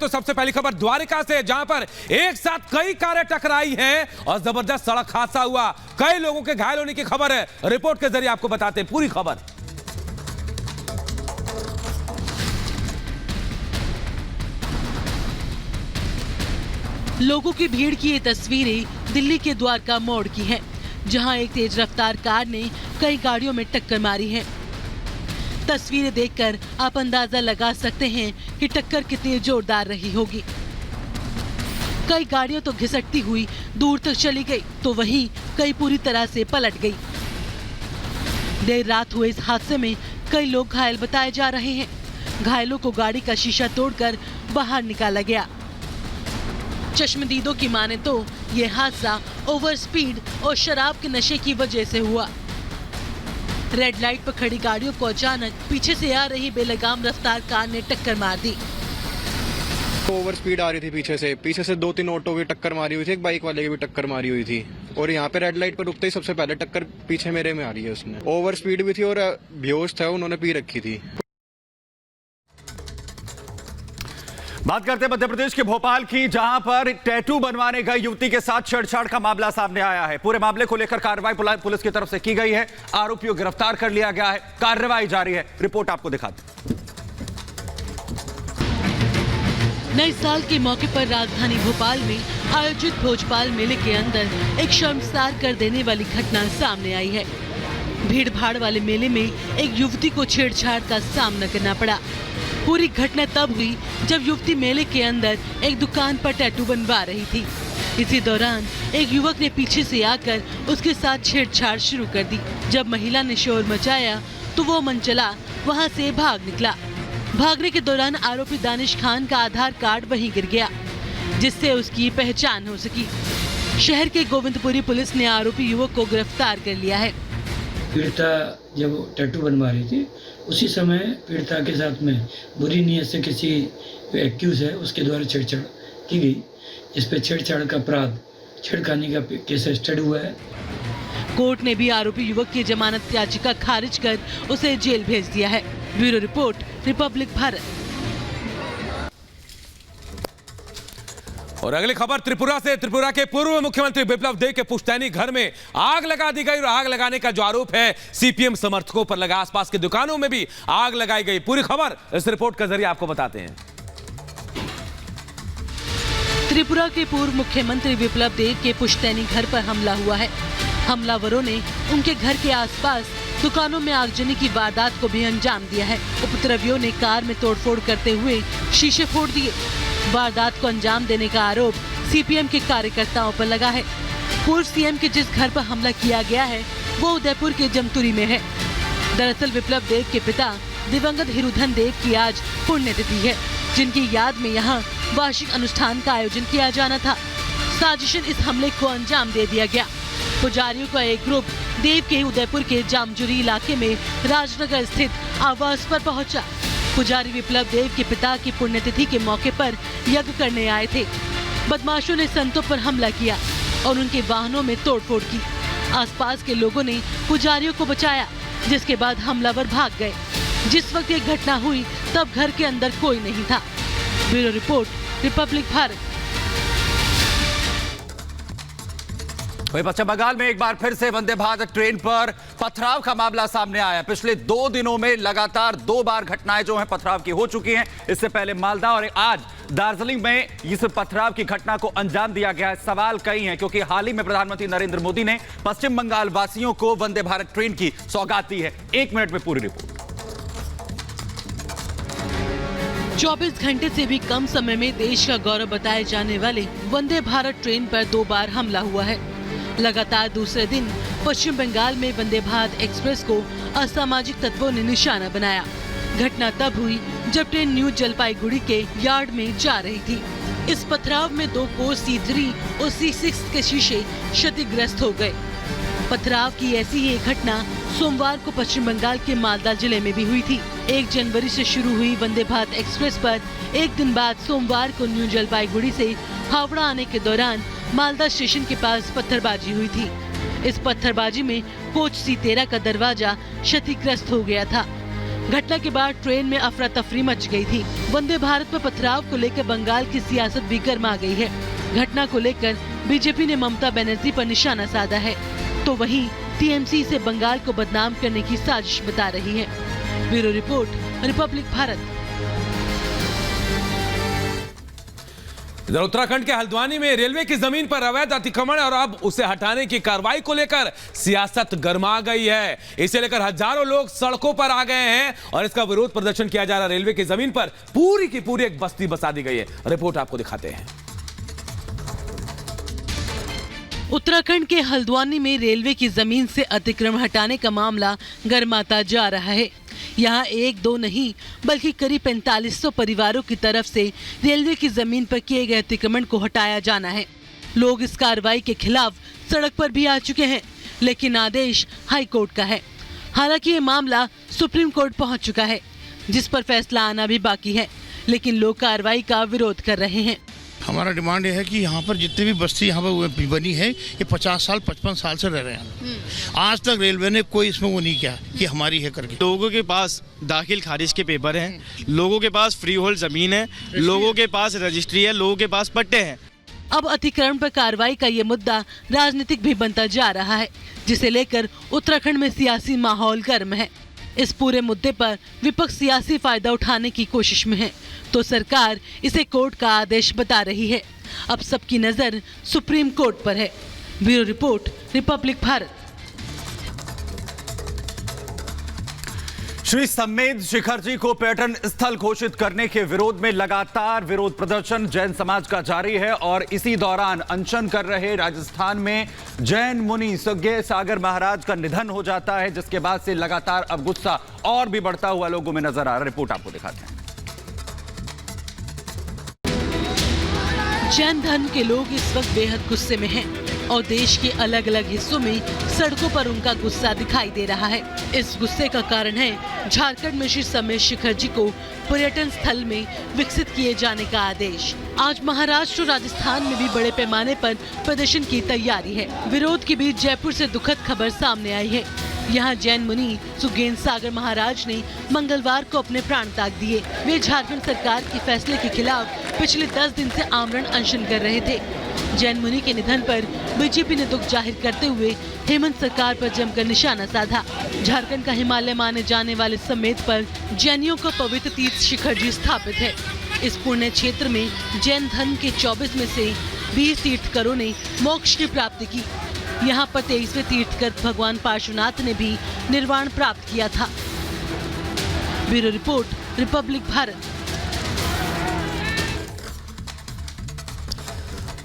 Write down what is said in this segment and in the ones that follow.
तो सबसे पहली खबर द्वारिका से, जहां पर एक साथ कई कारें टकराई हैं और जबरदस्त सड़क हादसा हुआ। कई लोगों के घायल होने की खबर है। रिपोर्ट के जरिए आपको बताते हैं पूरी खबर। लोगों की भीड़ की ये तस्वीरें दिल्ली के द्वारका मोड़ की हैं, जहां एक तेज रफ्तार कार ने कई गाड़ियों में टक्कर मारी है। तस्वीरें देखकर आप अंदाजा लगा सकते हैं कि टक्कर कितनी जोरदार रही होगी। कई गाड़ियां तो घिसटती हुई दूर तक चली गई, तो वहीं कई पूरी तरह से पलट गई। देर रात हुए इस हादसे में कई लोग घायल बताए जा रहे हैं। घायलों को गाड़ी का शीशा तोड़कर बाहर निकाला गया। चश्मदीदों की माने तो ये हादसा ओवर स्पीड और शराब के नशे की वजह से हुआ। रेड लाइट पर खड़ी गाड़ियों को अचानक पीछे से आ रही बेलगाम रफ्तार कार ने टक्कर मार दी। ओवर स्पीड आ रही थी पीछे से 2-3 ऑटो की टक्कर मारी हुई थी, एक बाइक वाले की भी टक्कर मारी हुई थी। और यहाँ पे रेड लाइट पर रुकते ही सबसे पहले टक्कर पीछे मेरे में आ रही है। उसने ओवर स्पीड भी थी और बेहोश था, उन्होंने पी रखी थी। बात करते हैं मध्य प्रदेश के भोपाल की, जहां पर टैटू बनवाने गई युवती के साथ छेड़छाड़ का मामला सामने आया है। पूरे मामले को लेकर कार्रवाई पुलिस की तरफ से की गई है। आरोपियों को गिरफ्तार कर लिया गया है। कार्रवाई जारी है। रिपोर्ट आपको दिखाते हैं। नए साल के मौके पर राजधानी भोपाल में आयोजित भोजपाल मेले के अंदर एक शर्मसार कर देने वाली घटना सामने आई है। भीड़ भाड़ वाले मेले में एक युवती को छेड़छाड़ का सामना करना पड़ा। पूरी घटना तब हुई जब युवती मेले के अंदर एक दुकान पर टैटू बनवा रही थी। इसी दौरान एक युवक ने पीछे से आकर उसके साथ छेड़छाड़ शुरू कर दी। जब महिला ने शोर मचाया तो वो मनचला वहां से भाग निकला। भागने के दौरान आरोपी दानिश खान का आधार कार्ड वहीं गिर गया, जिससे उसकी पहचान हो सकी। शहर के गोविंदपुरी पुलिस ने आरोपी युवक को गिरफ्तार कर लिया है। पीड़िता जब टैटू बनवा रही थी, उसी समय पीड़िता के साथ में बुरी नीयत से किसी एक्यूज है उसके द्वारा छेड़छाड़ की गई। इस पे छेड़छाड़ का अपराध छेड़खानी का केस रजिस्टर्ड हुआ है। कोर्ट ने भी आरोपी युवक की जमानत याचिका खारिज कर उसे जेल भेज दिया है। Bureau report, Republic Bharat. और अगली खबर त्रिपुरा से। त्रिपुरा के पूर्व मुख्यमंत्री बिप्लब देब के पुश्तैनी घर में आग लगा दी गई और आग लगाने का जो आरोप है सीपीएम समर्थकों पर लगा। आसपास की दुकानों में भी आग लगाई गई। पूरी खबर इस रिपोर्ट के जरिए आपको बताते हैं। त्रिपुरा के पूर्व मुख्यमंत्री बिप्लब देब के पुश्तैनी घर पर हमला हुआ है। हमलावरों ने उनके घर के आसपास दुकानों में आगजनी की वारदात को भी अंजाम दिया है। उपद्रवियों ने कार में तोड़फोड़ करते हुए शीशे फोड़ दिए। वारदात को अंजाम देने का आरोप सीपीएम के कार्यकर्ताओं पर लगा है। पूर्व सीएम के जिस घर पर हमला किया गया है वो उदयपुर के जमतुरी में है। दरअसल बिप्लब देब के पिता दिवंगत हिरुधन देब की आज पुण्यतिथि है, जिनकी याद में यहाँ वार्षिक अनुष्ठान का आयोजन किया जाना था। साजिशन इस हमले को अंजाम दे दिया गया। पुजारियों का एक ग्रुप देव के उदयपुर के जामजुरी इलाके में राजनगर स्थित आवास पर पहुंचा। पुजारी विप्लब देव के पिता की पुण्यतिथि के मौके पर यज्ञ करने आए थे। बदमाशों ने संतों पर हमला किया और उनके वाहनों में तोड़फोड़ की। आसपास के लोगों ने पुजारियों को बचाया, जिसके बाद हमलावर भाग गए। जिस वक्त ये घटना हुई तब घर के अंदर कोई नहीं था। Bureau report, Republic Bharat. वहीं पश्चिम बंगाल में एक बार फिर से वंदे भारत ट्रेन पर पथराव का मामला सामने आया। पिछले 2 दिनों में लगातार 2 बार घटनाएं जो हैं पथराव की हो चुकी हैं। इससे पहले मालदा और आज दार्जिलिंग में इस पथराव की घटना को अंजाम दिया गया है। सवाल कई हैं, क्योंकि हाल ही में प्रधानमंत्री नरेंद्र मोदी ने पश्चिम बंगाल वासियों को वंदे भारत ट्रेन की सौगात दी है। 1 मिनट में पूरी रिपोर्ट। 24 घंटे से भी कम समय में देश का गौरव बताए जाने वाले वंदे भारत ट्रेन पर 2 बार हमला हुआ है। लगातार दूसरे दिन पश्चिम बंगाल में वंदे भारत एक्सप्रेस को असामाजिक तत्वों ने निशाना बनाया। घटना तब हुई जब ट्रेन न्यू जलपाईगुड़ी के यार्ड में जा रही थी। इस पथराव में 2 कोच C3 और C6 के शीशे क्षतिग्रस्त हो गए। पथराव की ऐसी ही एक घटना सोमवार को पश्चिम बंगाल के मालदा जिले में भी हुई थी। 1 जनवरी से शुरू हुई वंदे भारत एक्सप्रेस पर एक दिन बाद सोमवार को न्यू जलपाईगुड़ी से हावड़ा आने के दौरान मालदा स्टेशन के पास पत्थरबाजी हुई थी। इस पत्थरबाजी में कोच C13 का दरवाजा क्षतिग्रस्त हो गया था। घटना के बाद ट्रेन में अफरा तफरी मच गई थी। वंदे भारत पर पथराव को लेकर बंगाल की सियासत भी गर्मा गई है। घटना को लेकर बीजेपी ने ममता बनर्जी पर निशाना साधा है, तो वहीं टीएमसी से बंगाल को बदनाम करने की साजिश बता रही है। Bureau report, Republic Bharat. इधर उत्तराखंड के हल्द्वानी में रेलवे की जमीन पर अवैध अतिक्रमण और अब उसे हटाने की कार्रवाई को लेकर सियासत गर्मा गई है। इसे लेकर हजारों लोग सड़कों पर आ गए हैं और इसका विरोध प्रदर्शन किया जा रहा है। रेलवे की जमीन पर पूरी की पूरी एक बस्ती बसा दी गई है। रिपोर्ट आपको दिखाते हैं। उत्तराखंड के हल्द्वानी में रेलवे की जमीन से अतिक्रमण हटाने का मामला गर्माता जा रहा है। यहाँ एक दो नहीं बल्कि करीब 4500 परिवारों की तरफ से रेलवे की जमीन पर किए गए अतिक्रमण को हटाया जाना है। लोग इस कार्रवाई के खिलाफ सड़क पर भी आ चुके हैं, लेकिन आदेश हाई कोर्ट का है। हालांकि ये मामला सुप्रीम कोर्ट पहुंच चुका है, जिस पर फैसला आना भी बाकी है, लेकिन लोग कार्रवाई का विरोध कर रहे हैं। हमारा डिमांड ये है कि यहाँ पर जितनी भी बस्ती यहाँ पर बनी है ये 50 साल 55 साल से रह रहे हैं। आज तक रेलवे ने कोई इसमें वो नहीं किया कि हमारी है करके। लोगों के पास दाखिल खारिज के पेपर हैं, लोगों के पास फ्री होल्ड जमीन है, लोगों के पास रजिस्ट्री है, लोगों के पास पट्टे हैं। अब अतिक्रमण पर कार्रवाई का ये मुद्दा राजनीतिक भी बनता जा रहा है, जिसे लेकर उत्तराखंड में सियासी माहौल गर्म है। इस पूरे मुद्दे पर विपक्ष सियासी फायदा उठाने की कोशिश में है, तो सरकार इसे कोर्ट का आदेश बता रही है। अब सबकी नजर सुप्रीम कोर्ट पर है। Bureau report, Republic Bharat. Shri Sammed Shikhar ji को पर्यटन स्थल घोषित करने के विरोध में लगातार विरोध प्रदर्शन जैन समाज का जारी है और इसी दौरान अनशन कर रहे राजस्थान में जैन मुनि स्वर्गीय सागर महाराज का निधन हो जाता है, जिसके बाद से लगातार अब गुस्सा और भी बढ़ता हुआ लोगों में नजर आ रहा है। रिपोर्ट आपको दिखाते हैं। जैन धर्म के लोग इस वक्त बेहद गुस्से में हैं और देश के अलग अलग हिस्सों में सड़कों पर उनका गुस्सा दिखाई दे रहा है। इस गुस्से का कारण है झारखंड में श्री सम्मेद शिखर जी को पर्यटन स्थल में विकसित किए जाने का आदेश। आज महाराष्ट्र और राजस्थान में भी बड़े पैमाने पर प्रदर्शन की तैयारी है। विरोध के बीच जयपुर से दुखद खबर सामने आई है। यहाँ जैन मुनि सुगेन सागर महाराज ने मंगलवार को अपने प्राण त्याग दिए। वे झारखंड सरकार के फैसले के खिलाफ पिछले 10 दिन से आमरण अनशन कर रहे थे। जैन मुनि के निधन पर बीजेपी ने दुख जाहिर करते हुए हेमंत सरकार पर जमकर निशाना साधा। झारखंड का हिमालय माने जाने वाले सम्मेद पर जैनियों का पवित्र तीर्थ शिखर जी स्थापित है। इस पुण्य क्षेत्र में जैन धर्म के 24 में से 20 तीर्थकरों ने मोक्ष की प्राप्ति की। यहाँ पर 23वें तीर्थकर भगवान पार्श्वनाथ ने भी निर्वाण प्राप्त किया था। Bureau report, Republic Bharat.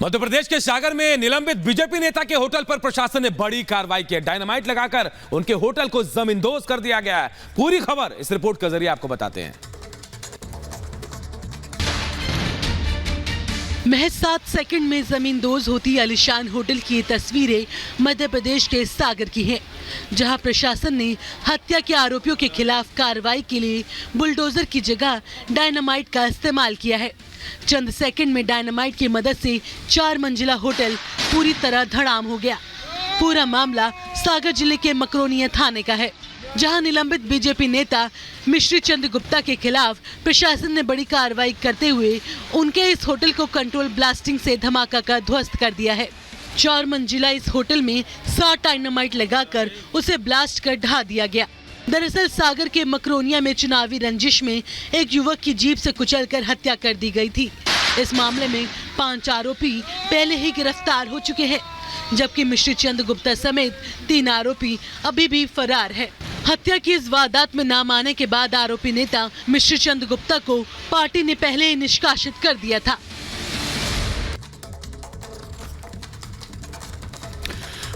Madhya Pradesh के सागर में निलंबित बीजेपी नेता के होटल पर प्रशासन ने बड़ी कार्रवाई की। डायनामाइट लगाकर उनके होटल को जमींदोज कर दिया गया है। पूरी खबर इस रिपोर्ट के जरिए आपको बताते हैं। महज 7 सेकंड में जमींदोज होती आलीशान होटल की तस्वीरें मध्य प्रदेश के सागर की हैं, जहां प्रशासन ने हत्या के आरोपियों के खिलाफ कार्रवाई के लिए बुलडोजर की जगह डायनामाइट का इस्तेमाल किया है। चंद सेकंड में डायनामाइट की मदद से 4 मंजिला होटल पूरी तरह धड़ाम हो गया। पूरा मामला सागर जिले के मकरोनिया थाने का है, जहां निलंबित बीजेपी नेता मिश्री चंद गुप्ता के खिलाफ प्रशासन ने बड़ी कार्रवाई करते हुए उनके इस होटल को कंट्रोल ब्लास्टिंग से धमाका कर ध्वस्त कर दिया है। 4 मंजिला इस होटल में 60 डायनामाइट लगाकर उसे ब्लास्ट कर ढा दिया गया। दरअसल सागर के मकरोनिया में चुनावी रंजिश में एक युवक की जीप से कुचलकर हत्या कर दी गई थी। इस मामले में 5 आरोपी पहले ही गिरफ्तार हो चुके हैं, जबकि मिश्री चंद गुप्ता समेत 3 आरोपी अभी भी फरार है। हत्या की इस वारदात में नाम आने के बाद आरोपी नेता मिश्री चंद गुप्ता को पार्टी ने पहले ही निष्कासित कर दिया था।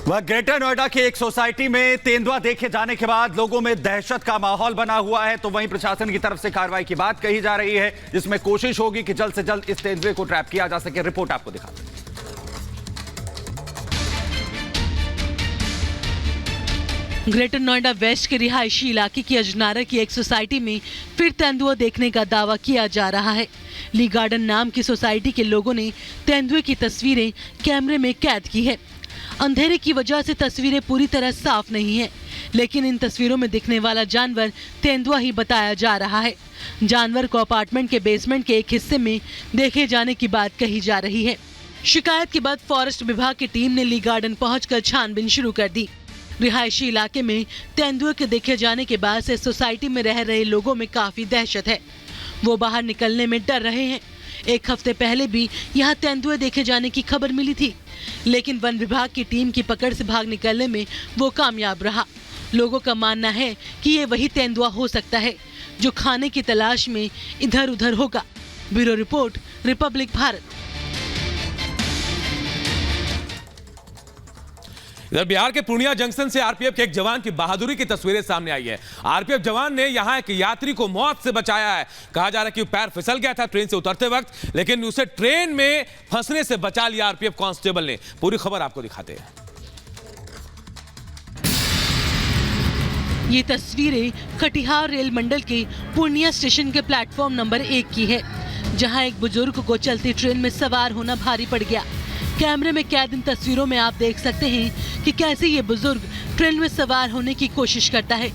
वह ग्रेटर नोएडा की एक सोसाइटी में तेंदुआ देखे जाने के बाद लोगों में दहशत का माहौल बना हुआ है, तो वहीं प्रशासन की तरफ से कार्रवाई की बात कही जा रही है, जिसमें कोशिश होगी कि जल्द से जल्द इस तेंदुए को ट्रैप किया जा सके। रिपोर्ट आपको दिखाते हैं। ग्रेटर नोएडा वेस्ट के रिहायशी इलाके की अजनारा की एक सोसाइटी में फिर तेंदुआ देखने का दावा किया जा रहा है। ली गार्डन नाम की सोसाइटी के लोगों ने तेंदुए की तस्वीरें कैमरे में कैद की है। अंधेरे की वजह से तस्वीरें पूरी तरह साफ नहीं है, लेकिन इन तस्वीरों में दिखने वाला जानवर तेंदुआ ही बताया जा रहा है। जानवर को अपार्टमेंट के बेसमेंट के एक हिस्से में देखे जाने की बात कही जा रही है। शिकायत के बाद फॉरेस्ट विभाग की टीम ने ली गार्डन पहुंचकर छानबीन शुरू कर दी। रिहायशी इलाके में तेंदुए के देखे जाने के बाद से सोसाइटी में रह रहे लोगों में काफी दहशत है। वो बाहर निकलने में डर रहे हैं। एक हफ्ते पहले भी यहाँ तेंदुए देखे जाने की खबर मिली थी, लेकिन वन विभाग की टीम की पकड़ से भाग निकलने में वो कामयाब रहा। लोगों का मानना है कि ये वही तेंदुआ हो सकता है जो खाने की तलाश में इधर उधर होगा। Bureau report, Republic Bharat. इधर बिहार के पूर्णिया जंक्शन से आरपीएफ के एक जवान की बहादुरी की तस्वीरें सामने आई है। आरपीएफ जवान ने यहां एक यात्री को मौत से बचाया है। कहा जा रहा है कि पैर फिसल गया था ट्रेन से उतरते वक्त, लेकिन उसे ट्रेन में फंसने से बचा लिया आरपीएफ कांस्टेबल ने। पूरी खबर आपको दिखाते हैं। ये तस्वीरें कटिहार रेल मंडल के पूर्णिया स्टेशन के प्लेटफॉर्म नंबर 1 की है, जहां एक बुजुर्ग को चलती ट्रेन में सवार होना भारी पड़ गया। कैमरे में कैद इन तस्वीरों में आप देख सकते हैं कि कैसे ये बुजुर्ग ट्रेन में सवार होने की कोशिश करता है,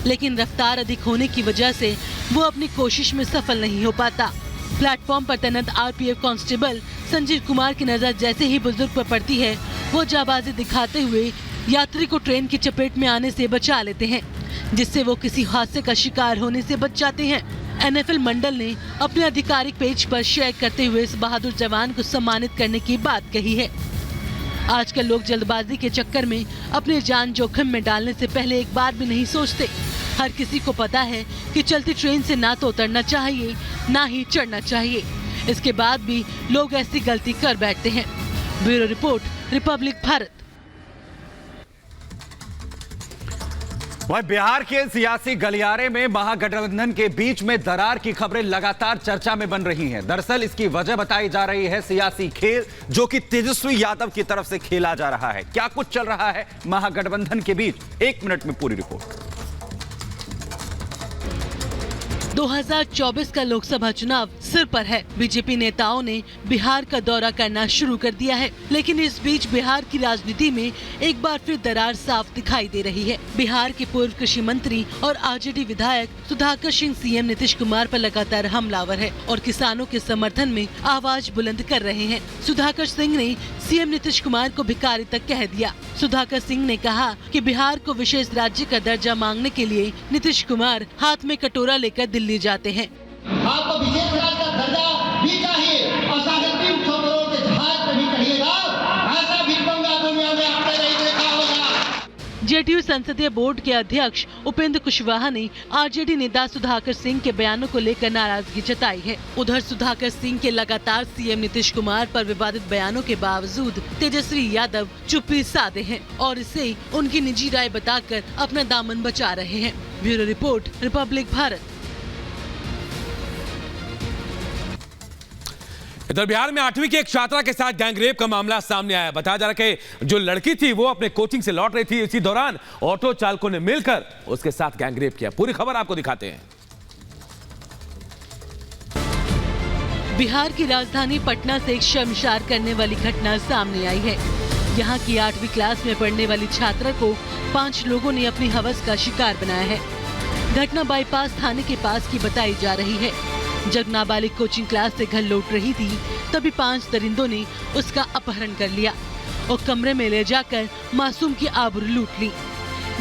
लेकिन रफ्तार अधिक होने की वजह से वो अपनी कोशिश में सफल नहीं हो पाता। प्लेटफॉर्म पर तैनात आरपीएफ कांस्टेबल संजीव कुमार की नजर जैसे ही बुजुर्ग पर पड़ती है, वो जाबाजी दिखाते हुए यात्री को ट्रेन की चपेट में आने से बचा लेते हैं, जिससे वो किसी हादसे का शिकार होने से बच जाते हैं। एनएफएल मंडल ने अपने आधिकारिक पेज पर शेयर करते हुए इस बहादुर जवान को सम्मानित करने की बात कही है। आजकल लोग जल्दबाजी के चक्कर में अपनी जान जोखिम में डालने से पहले एक बार भी नहीं सोचते। हर किसी को पता है कि चलती ट्रेन से ना तो उतरना चाहिए, ना ही चढ़ना चाहिए। इसके बाद भी लोग ऐसी गलती कर बैठते हैं। Bureau report, Republic Bharat. वह बिहार के सियासी गलियारे में महागठबंधन के बीच में दरार की खबरें लगातार चर्चा में बन रही हैं। दरअसल इसकी वजह बताई जा रही है सियासी खेल, जो कि तेजस्वी यादव की तरफ से खेला जा रहा है। क्या कुछ चल रहा है महागठबंधन के बीच, 1 मिनट में पूरी रिपोर्ट। 2024 का लोकसभा चुनाव सिर पर है। बीजेपी नेताओं ने बिहार का दौरा करना शुरू कर दिया है, लेकिन इस बीच बिहार की राजनीति में एक बार फिर दरार साफ दिखाई दे रही है। बिहार के पूर्व कृषि मंत्री और आरजेडी विधायक सुधाकर सिंह सीएम नीतीश कुमार पर लगातार हमलावर है और किसानों के समर्थन में आवाज बुलंद कर रहे हैं। सुधाकर सिंह ने सीएम नीतीश कुमार को भिखारी तक कह दिया। सुधाकर सिंह ने कहा कि बिहार को विशेष राज्य का दर्जा मांगने के लिए नीतीश कुमार हाथ में कटोरा लेकर दिल्ली जाते हैं। आपको विशेष राज्य का दर्जा भी चाहिए और 350 करोड़ के जहाज पर भी चढ़िएगा। ऐसा भिखमंगा दुनिया में आपने नहीं देखा होगा। जेडीयू संसदीय बोर्ड के अध्यक्ष उपेंद्र कुशवाहा ने आरजेडी नेता सुधाकर सिंह के बयानों को लेकर नाराजगी जताई है। उधर सुधाकर सिंह के लगातार सीएम नीतीश कुमार पर विवादित बयानों के बावजूद तेजस्वी यादव चुप्पी साधे हैं और इसे उनकी निजी राय बताकर अपना दामन बचा रहे हैं। Bureau report, Republic Bharat. इधर बिहार में 8वीं की एक छात्रा के साथ गैंगरेप का मामला सामने आया। बताया जा रहा है कि जो लड़की थी वो अपने कोचिंग से लौट रही थी। इसी दौरान ऑटो चालकों ने मिलकर उसके साथ गैंगरेप किया। पूरी खबर आपको दिखाते हैं। बिहार की राजधानी पटना से एक शर्मसार करने वाली घटना सामने आई है। यहाँ की 8वीं क्लास में पढ़ने वाली छात्रा को 5 लोगों ने अपनी हवस का शिकार बनाया है। घटना बाईपास थाने के पास की बताई जा रही है। जब नाबालिग कोचिंग क्लास से घर लौट रही थी, तभी 5 दरिंदों ने उसका अपहरण कर लिया और कमरे में ले जाकर मासूम की आबरू लूट ली।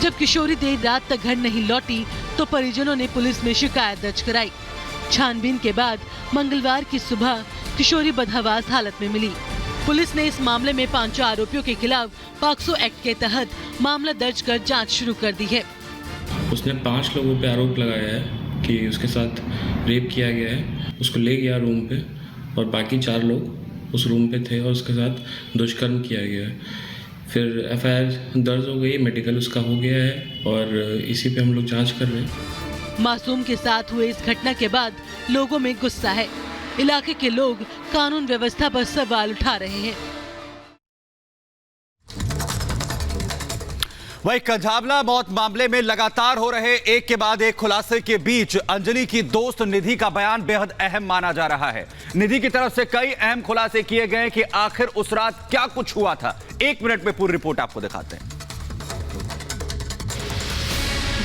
जब किशोरी देर रात तक घर नहीं लौटी तो परिजनों ने पुलिस में शिकायत दर्ज कराई। छानबीन के बाद मंगलवार की सुबह किशोरी बदहवास हालत में मिली। पुलिस ने इस मामले में 5 आरोपियों के खिलाफ पॉक्सो एक्ट के तहत मामला दर्ज कर जाँच शुरू कर दी है। उसने 5 लोगों पे आरोप लगाया है कि उसके साथ रेप किया गया है। उसको ले गया रूम पे और बाकी 4 लोग उस रूम पे थे और उसके साथ दुष्कर्म किया गया है। फिर एफआईआर दर्ज हो गई, मेडिकल उसका हो गया है और इसी पे हम लोग जांच कर रहे हैं। मासूम के साथ हुए इस घटना के बाद लोगों में गुस्सा है। इलाके के लोग कानून व्यवस्था पर सवाल उठा रहे हैं। वही कंझावला मौत मामले में लगातार हो रहे एक के बाद एक खुलासे के बीच अंजलि की दोस्त निधि का बयान बेहद अहम माना जा रहा है। निधि की तरफ से कई अहम खुलासे किए गए कि आखिर उस रात क्या कुछ हुआ था। 1 मिनट में पूरी रिपोर्ट आपको दिखाते हैं।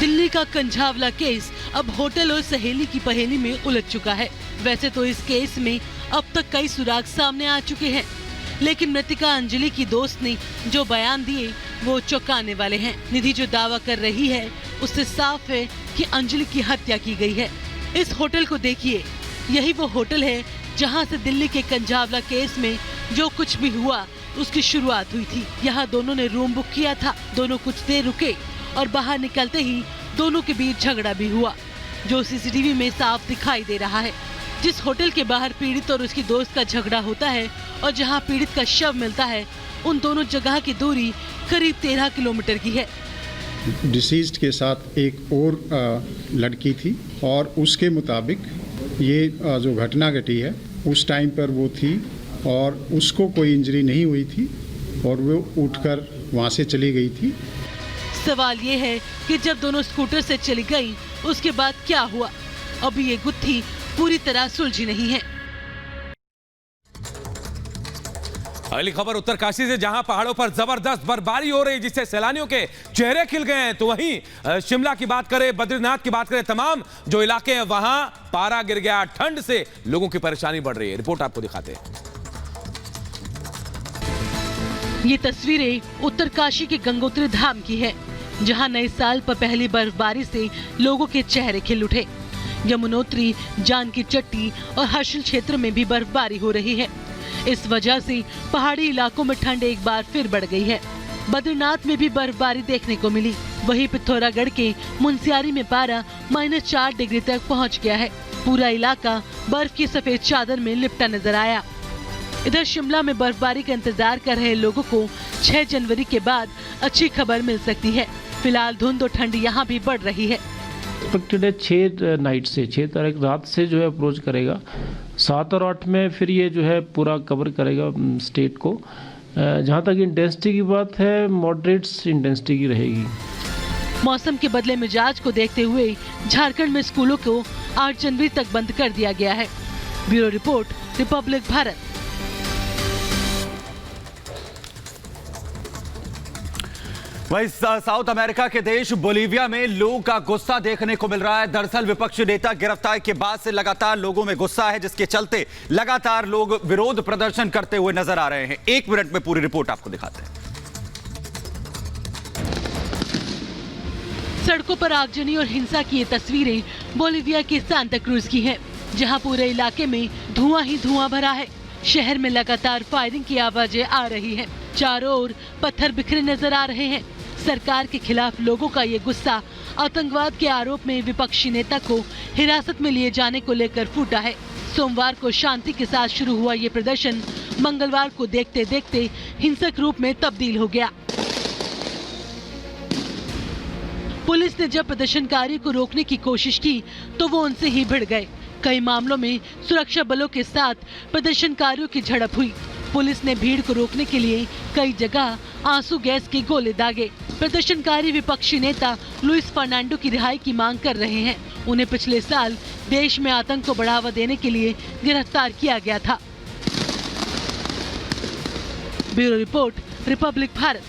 दिल्ली का कंझावला केस अब होटल और सहेली की पहेली में उलझ चुका है। वैसे तो इस केस में अब तक कई सुराग सामने आ चुके हैं, लेकिन मृतिका अंजलि की दोस्त ने जो बयान दिए वो चौंकाने वाले हैं। निधि जो दावा कर रही है उससे साफ है कि अंजलि की हत्या की गई है। इस होटल को देखिए, यही वो होटल है जहां से दिल्ली के कंझावला केस में जो कुछ भी हुआ उसकी शुरुआत हुई थी। यहाँ दोनों ने रूम बुक किया था, दोनों कुछ देर रुके और बाहर निकलते ही दोनों के बीच झगड़ा भी हुआ, जो सीसीटीवी में साफ दिखाई दे रहा है। जिस होटल के बाहर पीड़ित और उसकी दोस्त का झगड़ा होता है और जहां पीड़ित का शव मिलता है, उन दोनों जगह की दूरी करीब 13 किलोमीटर की है। डिसीज्ड के साथ एक और लड़की थी और उसके मुताबिक ये जो घटना घटी है उस टाइम पर वो थी और उसको कोई इंजरी नहीं हुई थी और वो उठकर वहाँ से चली गई थी। सवाल ये है कि जब दोनों स्कूटर से चली गई उसके बाद क्या हुआ? अभी ये गुत्थी पूरी तरह सुलझी नहीं है। अगली खबर उत्तरकाशी से, जहां पहाड़ों पर जबरदस्त बर्फबारी हो रही है जिससे सैलानियों के चेहरे खिल गए हैं। तो वहीं शिमला की बात करें, बद्रीनाथ की बात करें, तमाम जो इलाके हैं वहां पारा गिर गया। ठंड से लोगों की परेशानी बढ़ रही है। रिपोर्ट आपको दिखाते हैं। ये तस्वीरें उत्तरकाशी के गंगोत्री धाम की है, जहां नए साल पर पहली बर्फबारी से लोगों के चेहरे खिल उठे। यमुनोत्री, जानकी चट्टी और हर्षिल क्षेत्र में भी बर्फबारी हो रही है। इस वजह से पहाड़ी इलाकों में ठंड एक बार फिर बढ़ गई है। बद्रीनाथ में भी बर्फबारी देखने को मिली। वहीं पिथौरागढ़ के मुनस्यारी में पारा -4 डिग्री तक पहुंच गया है। पूरा इलाका बर्फ की सफेद चादर में लिपटा नजर आया। इधर शिमला में बर्फबारी का इंतजार कर रहे लोगों को 6 जनवरी के बाद अच्छी खबर मिल सकती है। फिलहाल धुंध और ठंड यहाँ भी बढ़ रही है। एक्सपेक्टेड है 6 नाइट से 6 तारीख रात से जो है अप्रोच करेगा। 7 और 8 में फिर ये जो है पूरा कवर करेगा स्टेट को। जहाँ तक इंटेंसिटी की बात है, मॉडरेट इंटेंसिटी की रहेगी। मौसम के बदले मिजाज को देखते हुए झारखंड में स्कूलों को 8 जनवरी तक बंद कर दिया गया है। Bureau report, Republic Bharat. वहीं साउथ अमेरिका के देश बोलीविया में लोगों का गुस्सा देखने को मिल रहा है। दरअसल विपक्षी नेता गिरफ्तारी के बाद से लगातार लोगों में गुस्सा है, जिसके चलते लगातार लोग विरोध प्रदर्शन करते हुए नजर आ रहे हैं। 1 मिनट में पूरी रिपोर्ट आपको दिखाते हैं। सड़कों पर आगजनी और हिंसा की ये तस्वीरें बोलीविया के सांता क्रूज की हैं, जहां पूरे इलाके में धुआं ही धुआं भरा है। शहर में लगातार फायरिंग की आवाजें आ रही हैं। चारों ओर पत्थर बिखरे नजर आ रहे हैं। सरकार के खिलाफ लोगों का ये गुस्सा आतंकवाद के आरोप में विपक्षी नेता को हिरासत में लिए जाने को लेकर फूटा है। सोमवार को शांति के साथ शुरू हुआ ये प्रदर्शन मंगलवार को देखते देखते हिंसक रूप में तब्दील हो गया। पुलिस ने जब प्रदर्शनकारी को रोकने की कोशिश की तो वो उनसे ही भिड़ गए। कई मामलों में सुरक्षा बलों के साथ प्रदर्शनकारियों की झड़प हुई। पुलिस ने भीड़ को रोकने के लिए कई जगह आंसू गैस के गोले दागे। प्रदर्शनकारी विपक्षी नेता लुइस फर्नांडो की रिहाई की मांग कर रहे हैं। उन्हें पिछले साल देश में आतंक को बढ़ावा देने के लिए गिरफ्तार किया गया था। Bureau report, Republic Bharat.